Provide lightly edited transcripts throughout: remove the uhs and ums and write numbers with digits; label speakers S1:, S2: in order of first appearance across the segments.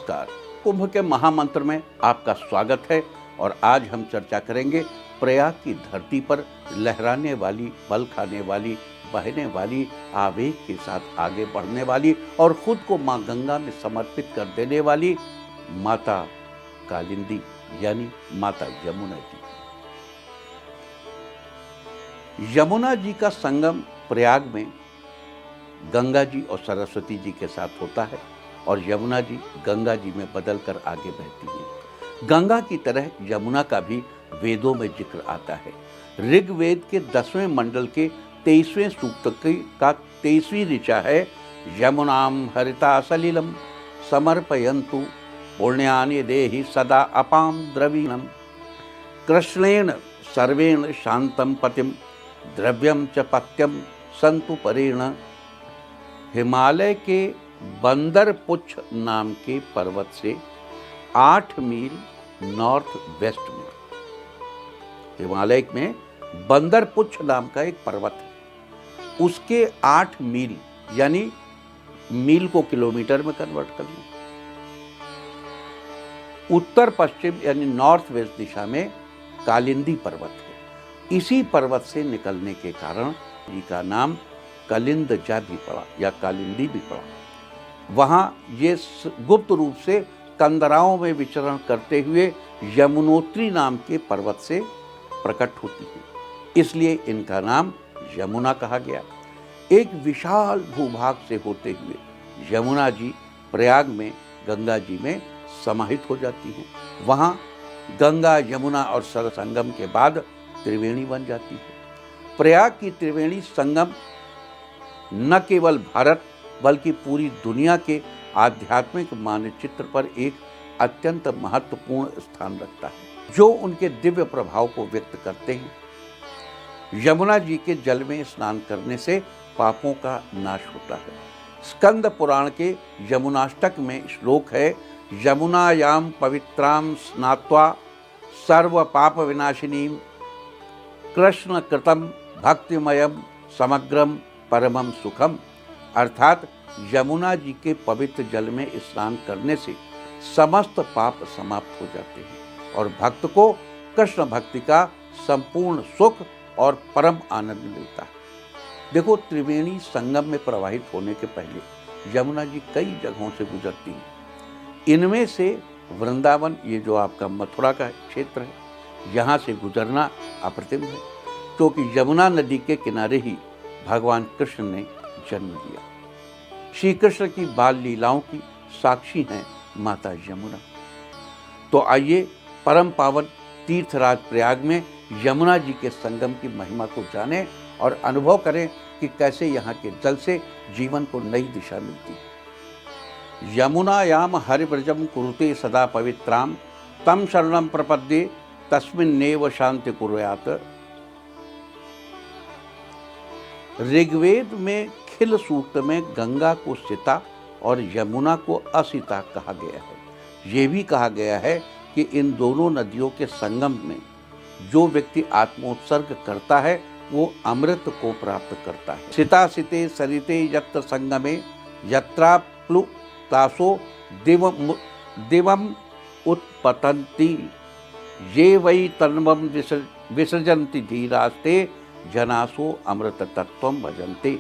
S1: नमस्कार। कुंभ के महामंत्र में आपका स्वागत है और आज हम चर्चा करेंगे प्रयाग की धरती पर लहराने वाली, बल खाने वाली, बहने वाली, आवेग के साथ आगे बढ़ने वाली और खुद को मां गंगा में समर्पित कर देने वाली माता कालिंदी यानी माता यमुना जी। यमुना जी का संगम प्रयाग में गंगा जी और सरस्वती जी के साथ होता है और यमुना जी गंगा जी में बदलकर आगे बहती है। गंगा की तरह यमुना का भी वेदों में जिक्र आता है। ऋग्वेद के 10वें मंडल के 23वें सूक्त का 23वीं ऋचा है, यमुनाम हरिता सलिलम समर्पयन्तु पुण्यानि देहि सदा अपाम द्रवीणम कृष्णेन सर्वेण शांतम पतिम द्रव्यम च पत्यम संतु परेण। हिमालय के बंदरपुच्छ नाम के पर्वत से 8 मील नॉर्थ वेस्ट में, हिमालय में बंदरपुच्छ नाम का एक पर्वत है, उसके 8 मील यानी मील को किलोमीटर में कन्वर्ट कर लें, उत्तर पश्चिम यानी नॉर्थ वेस्ट दिशा में कालिंदी पर्वत है। इसी पर्वत से निकलने के कारण जी का नाम कलिंदजा भी पड़ा या कालिंदी भी पड़ा। वहाँ ये गुप्त रूप से कंदराओं में विचरण करते हुए यमुनोत्री नाम के पर्वत से प्रकट होती है, इसलिए इनका नाम यमुना कहा गया। एक विशाल भूभाग से होते हुए यमुना जी प्रयाग में गंगा जी में समाहित हो जाती हैं। वहाँ गंगा, यमुना और सर संगम के बाद त्रिवेणी बन जाती है। प्रयाग की त्रिवेणी संगम न केवल भारत बल्कि पूरी दुनिया के आध्यात्मिक मानचित्र पर एक अत्यंत महत्वपूर्ण स्थान रखता है, जो उनके दिव्य प्रभाव को व्यक्त करते हैं। यमुना जी के जल में स्नान करने से पापों का नाश होता है। स्कंद पुराण के यमुनाष्टक में श्लोक है, यमुनायाम पवित्राम स्नात्वा सर्व पाप विनाशिनीम कृष्ण कृतम भक्तिमयम समग्रम परमम सुखम। अर्थात यमुना जी के पवित्र जल में स्नान करने से समस्त पाप समाप्त हो जाते हैं और भक्त को कृष्ण भक्ति का संपूर्ण सुख और परम आनंद मिलता है। देखो, त्रिवेणी संगम में प्रवाहित होने के पहले यमुना जी कई जगहों से गुजरती हैं। इनमें से वृंदावन, ये जो आपका मथुरा का क्षेत्र है, यहाँ से गुजरना अप्रतिम है, क्योंकि यमुना नदी के किनारे ही भगवान कृष्ण ने जन्म लिया। श्री कृष्ण की बाल लीलाओं की साक्षी हैं माता यमुना। तो आइए परम पावन तीर्थराज प्रयाग में यमुना जी के संगम की महिमा को जानें और अनुभव करें कि कैसे यहाँ के जल से जीवन को नई दिशा मिलती है। यमुनायाम हरिव्रजम कुरुते सदा पवित्राम तम शरणम प्रपद्ये तस्मिन्नेव शांति कुर्यात्। ऋग्वेद में खिल सूक्त में गंगा को सीता और यमुना को असीता कहा गया है। ये भी कहा गया है कि इन दोनों नदियों के संगम में जो व्यक्ति आत्मोत्सर्ग करता है वो अमृत को प्राप्त करता है। सीता सीते सरिते यत्र संगमे यत्रा प्लुतासो दिवम उत्पतन्ति ये वै तन्वम विसर्जन्ति धीरास्ते जनासो अमृत तत्वम भजन्ते।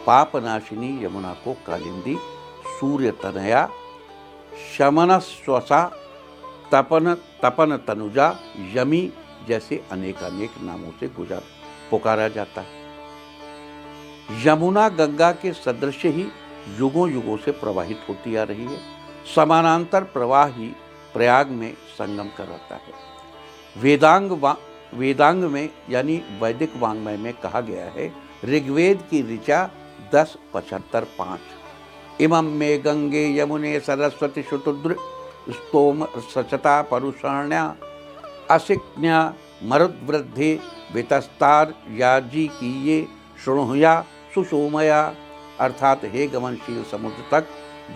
S1: पापनाशिनी यमुना को कालिंदी, सूर्य तनया, शमनस्वसा, तपन तनुजा, यमी जैसे अनेक नामों से पुकारा जाता है। यमुना गंगा के सदृश ही युगों युगों से प्रवाहित होती आ रही है। समानांतर प्रवाह ही प्रयाग में संगम कराता है। वेदांग में यानी वैदिक वांग्मय में कहा गया है, ऋग्वेद की ऋचा 10:75-5, इमं मे गंगे यमुने सरस्वती शुतुद्र स्तोम सचता परुषाण्या असिक्न्या मरुद्वृद्धे वितस्तार याजी की ये शृणुया सुषोमया। अर्थात हे गमनशील समुद्र तक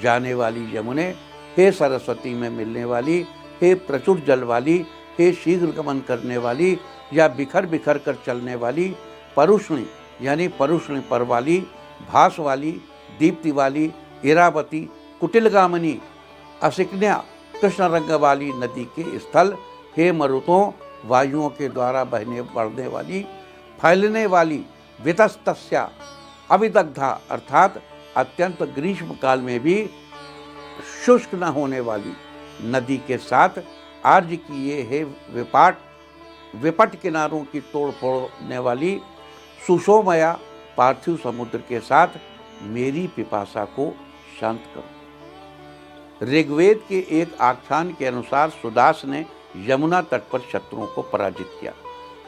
S1: जाने वाली यमुने, हे सरस्वती में मिलने वाली, हे प्रचुर जल वाली, हे शीघ्र गमन करने वाली या बिखर बिखर कर चलने वाली, परुष्णी यानी परुष्णी पर वाली, भास वाली, दीप्ति वाली, इरावती, कुटिलगामिनी असिकन्या कृष्ण रंग वाली नदी के स्थल, हे मरुतों वायुओं के द्वारा बहने बढ़ने वाली फैलने वाली वितस्तस्या अविदग्धा अर्थात अत्यंत ग्रीष्म काल में भी शुष्क न होने वाली नदी के साथ आर्य किए है विपट किनारों की तोड़ फोड़ने वाली सुषोमया पार्थिव समुद्र के साथ मेरी पिपासा को शांत करो। ऋग्वेद के एक आख्यान के अनुसार सुदास ने यमुना तट पर शत्रुओं को पराजित किया।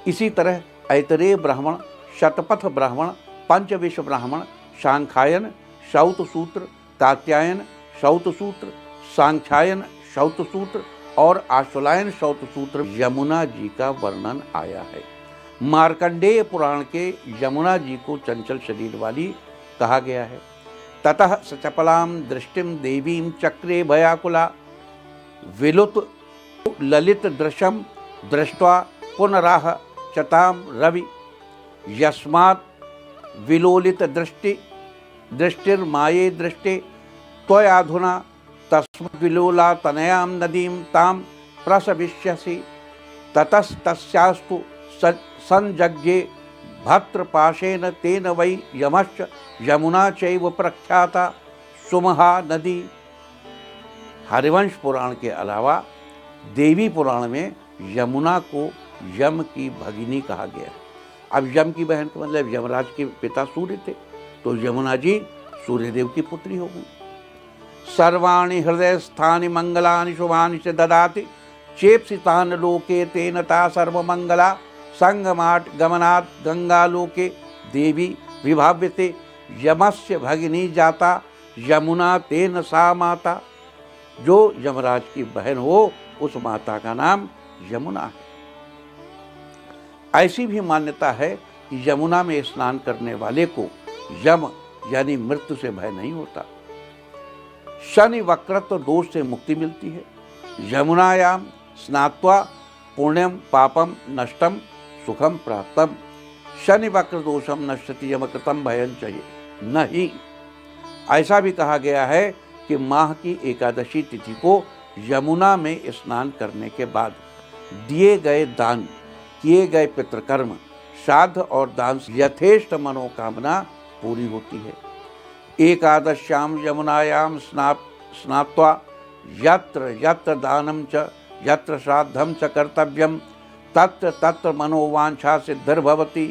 S1: इसी तरह ऐतरेय ब्राह्मण, शतपथ ब्राह्मण, पंचविश ब्राह्मण, सांख्यायन शौतसूत्र, कात्यायन शौतसूत्र, सांख्यायन शौतसूत्र और आश्वलायन शौतसूत्र यमुना जी का वर्णन आया है। मार्कंडेय पुराण के यमुना जी को चंचल शरीर वाली कहा गया है। ततः सचपलाम दृष्टिम देवीं चक्रे भयाकुला विलुत ललित दृशम दृष्ट्वा पुनराह चताम रवि यस्मात् विलोलित दृष्टिर्माये दृष्टे त्वयाधुना तस्मात् विलोला तनयां नदीं तां प्रसविष्यसि ततस्तस्यास्तु संजज्ञे भद्रपाशेन तेन वै यमश्च यमुना चैव प्रख्याता सुमहा नदी। हरिवंश पुराण के अलावा देवी पुराण में यमुना को यम की भगिनी कहा गया है। अब यम की बहन का मतलब यमराज के पिता सूर्य थे, तो यमुना जी सूर्यदेव की पुत्री हो गई। सर्वाणि हृदय स्थानि मंगलानि शुभानि च ददाति चेप्सितान लोके तेन ता सर्वमंगला संगमाट गमनात् गंगालोके देवी विभाव्यते यमस्य भगिनी जाता यमुना तेन सा माता। जो यमराज की बहन हो उस माता का नाम यमुना है। ऐसी भी मान्यता है कि यमुना में स्नान करने वाले को यम यानी मृत्यु से भय नहीं होता। शनि वक्रत्व दोष से मुक्ति मिलती है। यमुनायाम स्नात्वा पुण्यम पापम नष्टम सुखम प्राप्तम शनि वक्र दोषम नश्यति यमकृतम भयं चाहिए नहीं। ऐसा भी कहा गया है कि माह की एकादशी तिथि को यमुना में स्नान करने के बाद दिए गए दान, किए गए पितृकर्म, श्राद्ध और दान से यथेष्ट मनोकामना पूरी होती है। एकादश्याम यमुनायाम स्नात्वा यत्र यत्र दानम च यत्र श्राद्धम च कर्तव्यम तत्र तत्र मनोवांछा सिद्धिर्भवति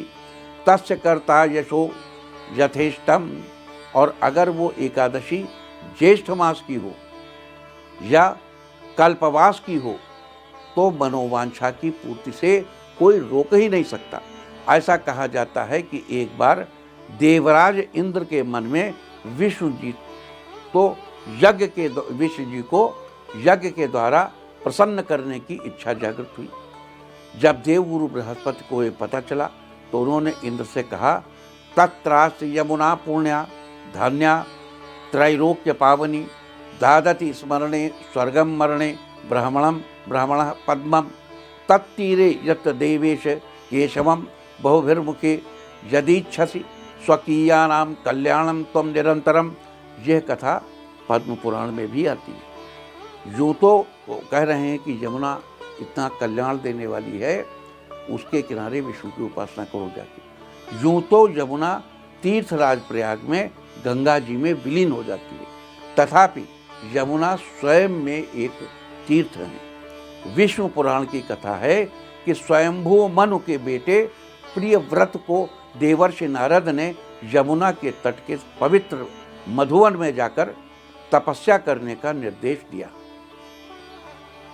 S1: तस्य कर्ता यशो यथेष्टम। और अगर वो एकादशी ज्येष्ठ मास की हो या कल्पवास की हो तो मनोवांछा की पूर्ति से कोई रोक ही नहीं सकता। ऐसा कहा जाता है कि एक बार देवराज इंद्र के मन में विष्णु जी को यज्ञ के द्वारा प्रसन्न करने की इच्छा जागृत हुई। जब देवगुरु बृहस्पति को ये पता चला तो उन्होंने इंद्र से कहा, तत्रास्य यमुना पुण्या धन्या त्रैलोक्य पावनी दादति स्मरणे स्वर्गम मरणे ब्राह्मण पद्मम तत्तीरे यत्र देवेश केशवम बहुभिर्मुखे यदीच्छसि स्वकीयानां कल्याणम त्वं निरंतरम। यह कथा पद्म पुराण में भी आती है। यूँ तो कह रहे हैं कि यमुना इतना कल्याण देने वाली है, उसके किनारे विष्णु की उपासना करो जाके। यूँ तो यमुना तीर्थराज प्रयाग में गंगा जी में विलीन हो जाती है, तथापि यमुना स्वयं में एक तीर्थ है। विष्णु पुराण की कथा है कि स्वयंभू मनु के बेटे प्रियव्रत को देवर्षि नारद ने यमुना के तट के पवित्र मधुवन में जाकर तपस्या करने का निर्देश दिया।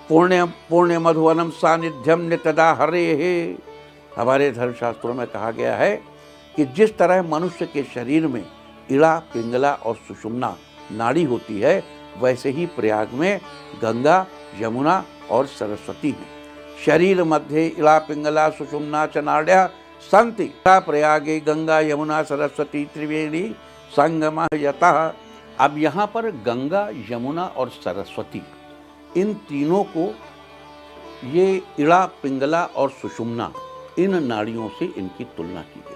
S1: पुण्य मधुवनम सानिध्यम नित्यदा हरेः। हमारे धर्मशास्त्रों में कहा गया है कि जिस तरह मनुष्य के शरीर में इड़ा, पिंगला और सुषुम्ना नाड़ी होती है, वैसे ही प्रयाग में गंगा, यमुना और सरस्वती हैं। शरीर मध्ये इड़ा, पिंगला, सुषुम्ना च नाड्या संति प्रयागे गंगा यमुना सरस्वती त्रिवेणी संगमः यतः। अब यहाँ पर गंगा, यमुना और सरस्वती, इन तीनों को, ये इड़ा, पिंगला और सुषुम्ना, इन नाड़ियों से इनकी तुलना की गई।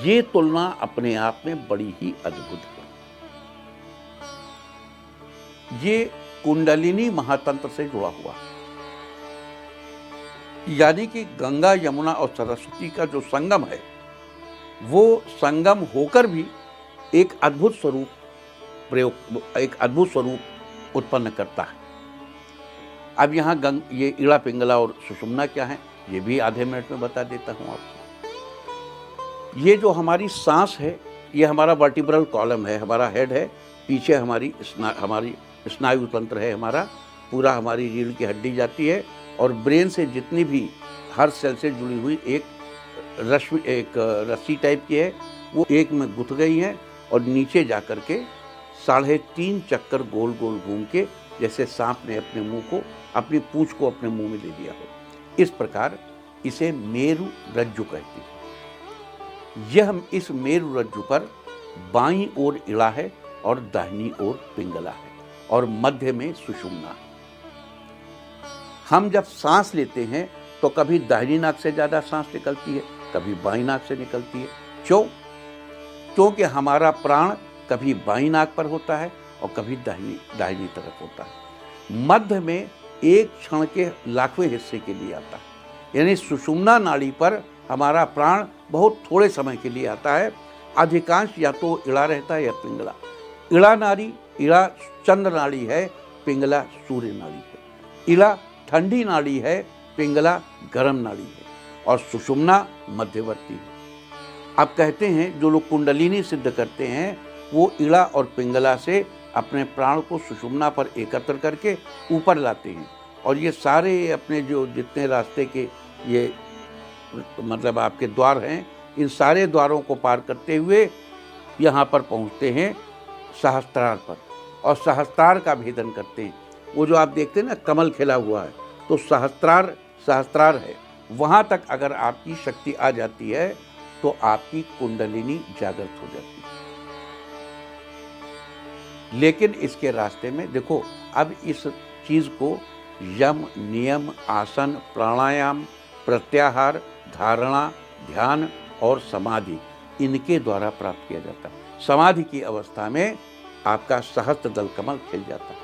S1: ये तुलना अपने आप में बड़ी ही अद्भुत है। ये कुंडलिनी महातंत्र से जुड़ा हुआ, यानी कि गंगा, यमुना और सरस्वती का जो संगम है वो संगम होकर भी एक अद्भुत स्वरूप उत्पन्न करता है। अब यहाँ ये इड़ा, पिंगला और सुषुम्ना क्या है ये भी आधे मिनट में बता देता हूँ आपको। ये जो हमारी सांस है ये हमारा वर्टिब्रल कॉलम है, हमारा हेड है, पीछे हमारी स्नायु तंत्र है, हमारा पूरा हमारी रीढ़ की हड्डी जाती है और ब्रेन से जितनी भी हर सेल से जुड़ी हुई एक रस्सी टाइप की है वो एक में गुथ गई है और नीचे जा कर के 3.5 चक्कर गोल गोल घूम के जैसे सांप ने अपने मुंह को, अपनी पूंछ को अपने मुंह में ले लिया हो, इस प्रकार इसे मेरु रज्जु कहती है। इस मेरु रज्जु पर बाईं ओर इड़ा है और दाहिनी ओर पिंगला है और मध्य में सुषुम्ना है। हम जब सांस लेते हैं तो कभी दाहिनी नाक से ज़्यादा सांस निकलती है, कभी बाईं नाक से निकलती है। क्योंकि हमारा प्राण कभी बाईं नाक पर होता है और कभी दाहिनी तरफ होता है। मध्य में एक क्षण के लाखवें हिस्से के लिए आता है, यानी सुषुम्ना नाड़ी पर हमारा प्राण बहुत थोड़े समय के लिए आता है। अधिकांश या तो इड़ा रहता है या पिंगला। इड़ा चंद्र नाड़ी है, पिंगला सूर्य नाड़ी है। इड़ा ठंडी नाड़ी है, पिंगला गर्म नाड़ी है और सुषुम्ना मध्यवर्ती है। अब कहते हैं जो लोग कुंडलिनी सिद्ध करते हैं वो इड़ा और पिंगला से अपने प्राण को सुषुम्ना पर एकत्र करके ऊपर लाते हैं और ये सारे अपने जो जितने रास्ते के ये मतलब आपके द्वार हैं, इन सारे द्वारों को पार करते हुए यहाँ पर पहुँचते हैं सहस्त्रार पर और सहस्त्रार का भेदन करते हैं। वो जो आप देखते हैं ना कमल खिला हुआ है तो सहस्त्रार है। वहाँ तक अगर आपकी शक्ति आ जाती है तो आपकी कुंडलिनी जागृत हो जाती है। लेकिन इसके रास्ते में देखो, अब इस चीज़ को यम, नियम, आसन, प्राणायाम, प्रत्याहार, धारणा, ध्यान और समाधि, इनके द्वारा प्राप्त किया जाता है। समाधि की अवस्था में आपका सहस्त्र दल कमल खिल जाता है।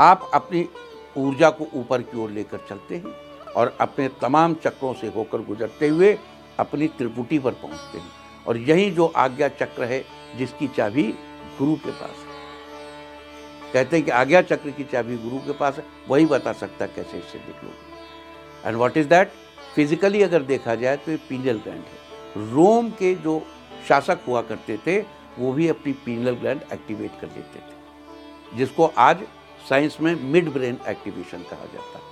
S1: आप अपनी ऊर्जा को ऊपर की ओर लेकर चलते हैं और अपने तमाम चक्रों से होकर गुजरते हुए अपनी त्रिपुटी पर पहुंचते हैं और यही जो आज्ञा चक्र है जिसकी चाबी गुरु के पास है। कहते हैं कि आज्ञा चक्र की चाबी गुरु के पास है, वही बता सकता कैसे इससे निकलोगे। And what is that? Physically अगर देखा जाए तो ये पीनियल ग्लैंड है। रोम के जो शासक हुआ करते थे वो भी अपनी पीनियल ग्लैंड एक्टिवेट कर लेते थे, जिसको आज साइंस में मिड ब्रेन एक्टिवेशन कहा जाता है।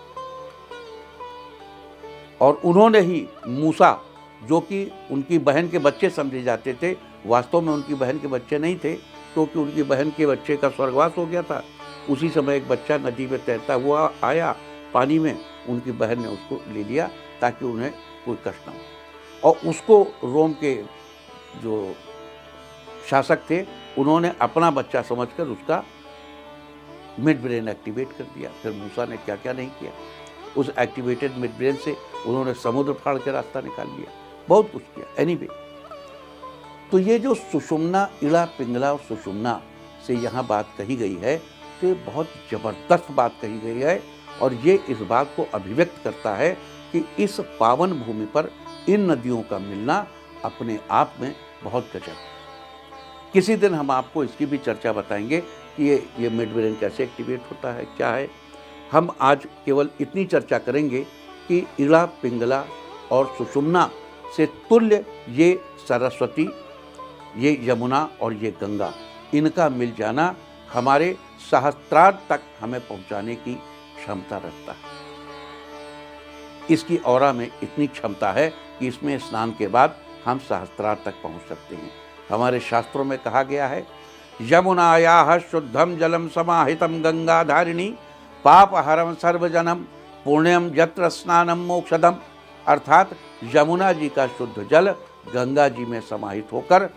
S1: और उन्होंने ही मूसा, जो कि उनकी बहन के बच्चे समझे जाते थे, वास्तव में उनकी बहन के बच्चे नहीं थे, क्योंकि उनकी बहन के बच्चे का स्वर्गवास हो गया था। उसी समय एक बच्चा नदी में तैरता हुआ आया पानी में, उनकी बहन ने उसको ले लिया ताकि उन्हें कोई कष्ट न हो। और उसको रोम के जो शासक थे उन्होंने अपना बच्चा समझकर उसका मिड ब्रेन एक्टिवेट कर दिया। फिर मूसा ने क्या क्या नहीं किया, उस एक्टिवेटेड मिड ब्रेन से उन्होंने समुद्र फाड़ के रास्ता निकाल लिया, बहुत कुछ किया। एनीवे, तो ये जो सुषुम्ना, इड़ा, पिंगला और सुषुम्ना से यहाँ बात कही गई है तो ये बहुत ज़बरदस्त बात कही गई है और ये इस बात को अभिव्यक्त करता है कि इस पावन भूमि पर इन नदियों का मिलना अपने आप में बहुत गजब है। किसी दिन हम आपको इसकी भी चर्चा बताएंगे कि ये मिड ब्रेन कैसे एक्टिवेट होता है, क्या है। हम आज केवल इतनी चर्चा करेंगे कि इड़ा, पिंगला और सुषुम्ना से तुल्य ये सरस्वती, ये यमुना और ये गंगा, इनका मिल जाना हमारे सहस्त्रार तक हमें पहुंचाने की क्षमता रखता है। इसकी औरा में इतनी क्षमता है कि इसमें स्नान के बाद हम सहस्त्रार तक पहुंच सकते हैं। हमारे शास्त्रों में कहा गया है, यमुनायाः शुद्धम जलम समाहितम गंगा धारिणी पापहरम सर्वजनम पुण्यम यत्र स्नानम मोक्षदम। अर्थात यमुना जी का शुद्ध जल गंगा जी में समाहित होकर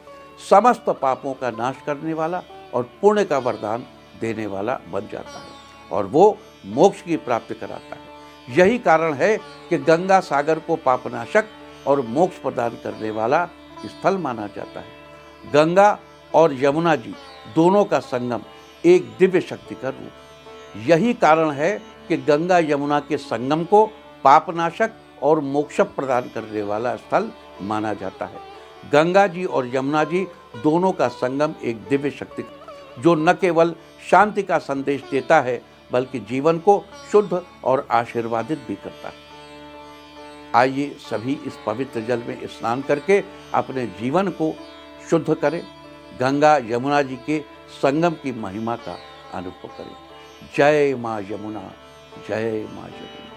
S1: समस्त पापों का नाश करने वाला और पुण्य का वरदान देने वाला बन जाता है और वो मोक्ष की प्राप्ति कराता है। यही कारण है कि गंगा सागर को पापनाशक और मोक्ष प्रदान करने वाला स्थल माना जाता है। गंगा और यमुना जी दोनों का संगम एक दिव्य शक्ति का रूप। यही कारण है कि गंगा यमुना के संगम को पापनाशक और मोक्ष प्रदान करने वाला स्थल माना जाता है। गंगा जी और यमुना जी दोनों का संगम एक दिव्य शक्ति जो न केवल शांति का संदेश देता है बल्कि जीवन को शुद्ध और आशीर्वादित भी करता है। आइए सभी इस पवित्र जल में स्नान करके अपने जीवन को शुद्ध करें, गंगा यमुना जी के संगम की महिमा का अनुभव करें। जय माँ यमुना, जय माँ यमुना।